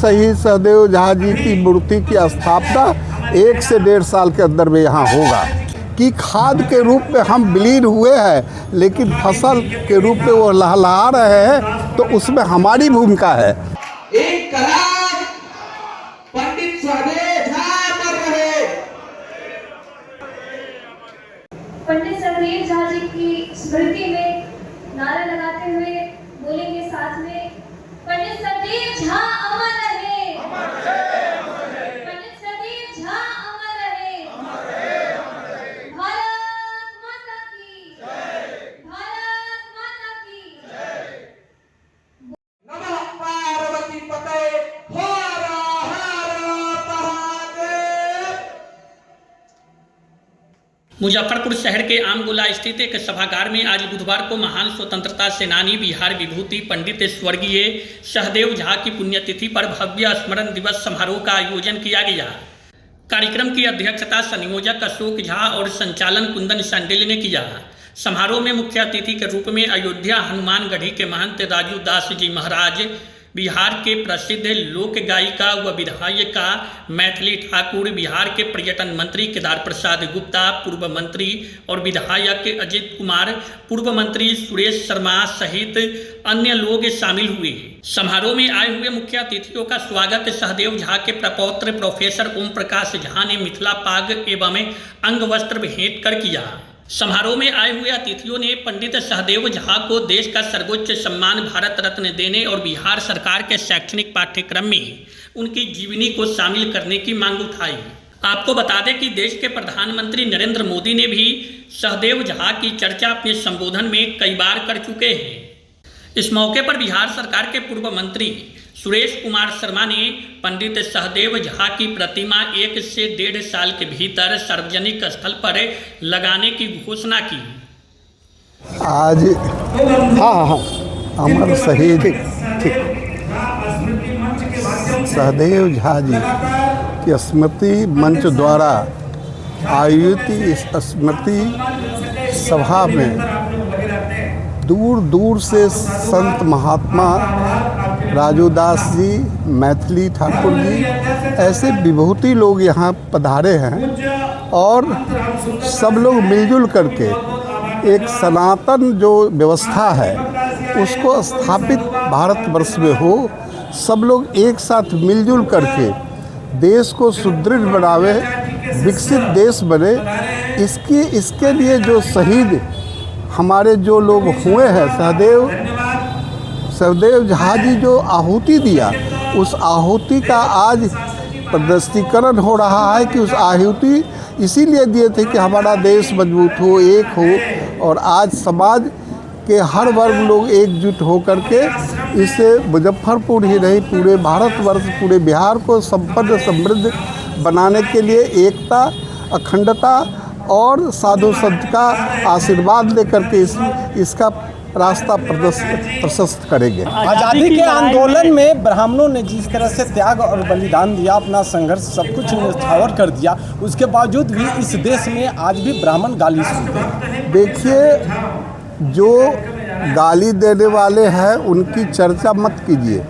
शहीद सहदेव झा जी की मूर्ति की स्थापना 1 से 1.5 साल के अंदर में यहाँ होगा। कि खाद के रूप में हम विलीन हुए हैं, लेकिन फसल के रूप में वो लहलहा रहे हैं, तो उसमें हमारी भूमिका है। एक कलाम पंडित सहदेव झा अमर रहे। पंडित सहदेव झा जी की स्मृति में नारा लगाते हुए बोलेंगे साथ में, पंडित सहदेव झा अमर रहे, पंडित सहदेव झा अमर रहे, भारत माता की जय, भारत माता की जय। नमः पार्वती पते, हर हर महादेव। मुजफ्फरपुर शहर के आमगोला स्थित एक सभागार में आज बुधवार को महान स्वतंत्रता सेनानी बिहार विभूति पंडित स्वर्गीय सहदेव झा की पुण्यतिथि पर भव्य स्मरण दिवस समारोह का आयोजन किया गया। कार्यक्रम की अध्यक्षता संयोजक अशोक झा और संचालन कुंदन संडिल ने किया। समारोह में मुख्य अतिथि के रूप में अयोध्या हनुमानगढ़ी के महंत राजू दास जी महाराज, बिहार के प्रसिद्ध लोक गायिका व विधायिका मैथिली ठाकुर, बिहार के पर्यटन मंत्री केदार प्रसाद गुप्ता, पूर्व मंत्री और विधायक अजित कुमार, पूर्व मंत्री सुरेश शर्मा सहित अन्य लोग शामिल हुए। समारोह में आए हुए मुख्य अतिथियों का स्वागत सहदेव झा के प्रपौत्र प्रोफेसर ओम प्रकाश झा ने मिथिला पाग एवं अंग वस्त्र भेंट कर किया। समारोह में आए हुए अतिथियों ने पंडित सहदेव झा को देश का सर्वोच्च सम्मान भारत रत्न देने और बिहार सरकार के शैक्षणिक पाठ्यक्रम में उनकी जीवनी को शामिल करने की मांग उठाई। आपको बता दें कि देश के प्रधानमंत्री नरेंद्र मोदी ने भी सहदेव झा की चर्चा अपने संबोधन में कई बार कर चुके हैं। इस मौके पर बिहार सरकार के पूर्व मंत्री सुरेश कुमार शर्मा ने पंडित सहदेव झा की प्रतिमा 1 से 1.5 साल के भीतर सार्वजनिक स्थल पर लगाने की घोषणा की। आज हाँ अमर शहीद सहदेव झा जी की स्मृति मंच द्वारा आयोजित इस स्मृति सभा में दूर दूर से संत महात्मा राजू दास जी, मैथिली ठाकुर जी, ऐसे विभूति लोग यहाँ पधारे हैं और सब लोग मिलजुल करके एक सनातन जो व्यवस्था है उसको स्थापित भारतवर्ष में हो। सब लोग एक साथ मिलजुल करके देश को सुदृढ़ बनावे, विकसित देश बने। इसके लिए जो शहीद हमारे जो लोग हुए हैं, सहदेव झा जी जो आहुति दिया, उस आहुति का आज प्रदर्शीकरण हो रहा है कि उस आहुति इसीलिए दिए थे कि हमारा देश मजबूत हो, एक हो, और आज समाज के हर वर्ग लोग एकजुट हो करके इसे मुजफ्फरपुर ही नहीं पूरे भारतवर्ष, पूरे बिहार को संपन्न समृद्ध बनाने के लिए एकता, अखंडता और साधु संत का आशीर्वाद लेकर के इसका रास्ता प्रशस्त करेंगे। आज़ादी के आंदोलन में ब्राह्मणों ने जिस तरह से त्याग और बलिदान दिया, अपना संघर्ष सब कुछ न्यौछावर कर दिया, उसके बावजूद भी इस देश में आज भी ब्राह्मण गाली सुनते हैं। देखिए, जो गाली देने वाले हैं उनकी चर्चा मत कीजिए।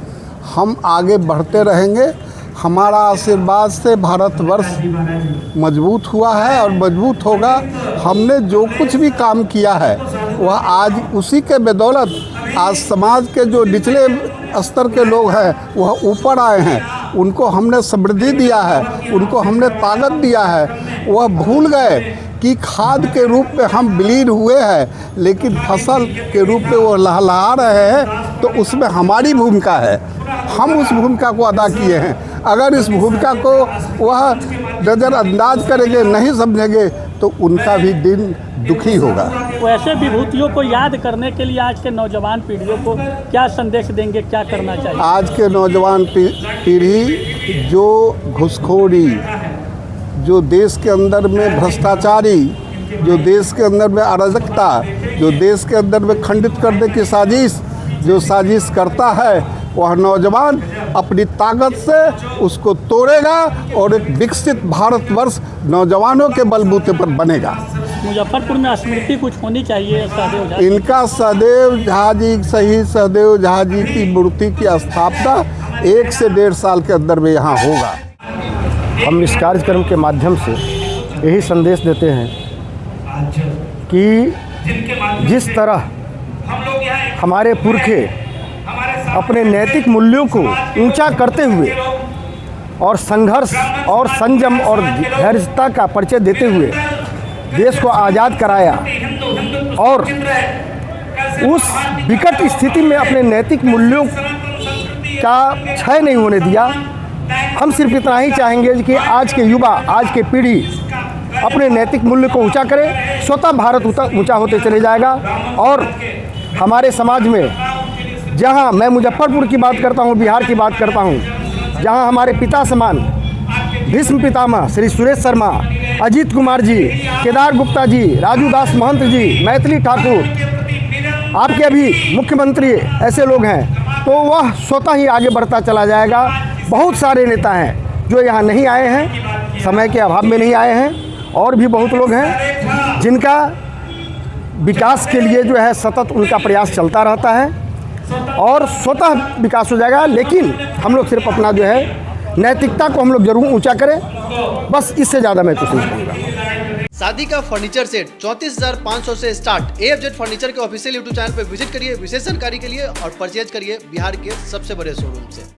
हम आगे बढ़ते रहेंगे। हमारा आशीर्वाद से भारतवर्ष मजबूत हुआ है और मजबूत होगा। हमने जो कुछ भी काम किया है वह आज उसी के बदौलत आज समाज के जो निचले स्तर के लोग हैं वह ऊपर आए हैं। उनको हमने समृद्धि दिया है, उनको हमने ताकत दिया है। वह भूल गए कि खाद के रूप में हम विलीन हुए हैं, लेकिन फसल के रूप में वो लहलहा रहे हैं, तो उसमें हमारी भूमिका है। हम उस भूमिका को अदा किए हैं। अगर इस भूमिका को वह नज़रअंदाज करेंगे, नहीं समझेंगे, तो उनका भी दिन दुखी होगा। वैसे विभूतियों को याद करने के लिए आज के नौजवान पीढ़ियों को क्या संदेश देंगे, क्या करना चाहिए? आज के नौजवान पीढ़ी जो घुसखोरी, जो देश के अंदर में भ्रष्टाचारी, जो देश के अंदर में अराजकता, जो देश के अंदर में खंडित करने की साजिश करता है, वह नौजवान अपनी ताकत से उसको तोड़ेगा और एक विकसित भारतवर्ष नौजवानों के बलबूते पर बनेगा। मुजफ्फरपुर में स्मृति कुछ होनी चाहिए सहदेव झा। इनका सहदेव झा जी, शहीद सहदेव झा जी की मूर्ति की स्थापना 1 से 1.5 साल के अंदर में यहाँ होगा। हम इस कार्यक्रम के माध्यम से यही संदेश देते हैं कि जिस तरह हमारे पुरखे अपने नैतिक मूल्यों को ऊंचा करते हुए और संघर्ष और संयम और धैर्यता का परिचय देते हुए देश को आज़ाद कराया और उस विकट स्थिति में अपने नैतिक मूल्यों का क्षय नहीं होने दिया। हम सिर्फ इतना ही चाहेंगे कि आज के युवा, आज के पीढ़ी अपने नैतिक मूल्य को ऊंचा करे, स्वतः भारत ऊंचा होते चले जाएगा। और हमारे समाज में जहां मैं मुजफ्फरपुर की बात करता हूं, बिहार की बात करता हूं, जहां हमारे पिता समान भीष्म पितामह श्री सुरेश शर्मा, अजीत कुमार जी, केदार गुप्ता जी, राजू दास महंत जी, मैथिली ठाकुर, आपके अभी मुख्यमंत्री ऐसे लोग हैं, तो वह स्वतः ही आगे बढ़ता चला जाएगा। बहुत सारे नेता हैं जो यहाँ नहीं आए हैं, समय के अभाव में नहीं आए हैं, और भी बहुत लोग हैं जिनका विकास के लिए जो है सतत उनका प्रयास चलता रहता है और स्वतः विकास हो जाएगा। लेकिन हम लोग सिर्फ अपना जो है नैतिकता को हम लोग जरूर ऊंचा करें, बस इससे ज़्यादा मैं कुछ नहीं कहूँगा। शादी का फर्नीचर सेट 34,500 से स्टार्ट। AFZ फर्नीचर के ऑफिशियल यूट्यूब चैनल पर विजिट करिए विशेष जानकारी के लिए और परचेज करिए बिहार के सबसे बड़े शोरूम से।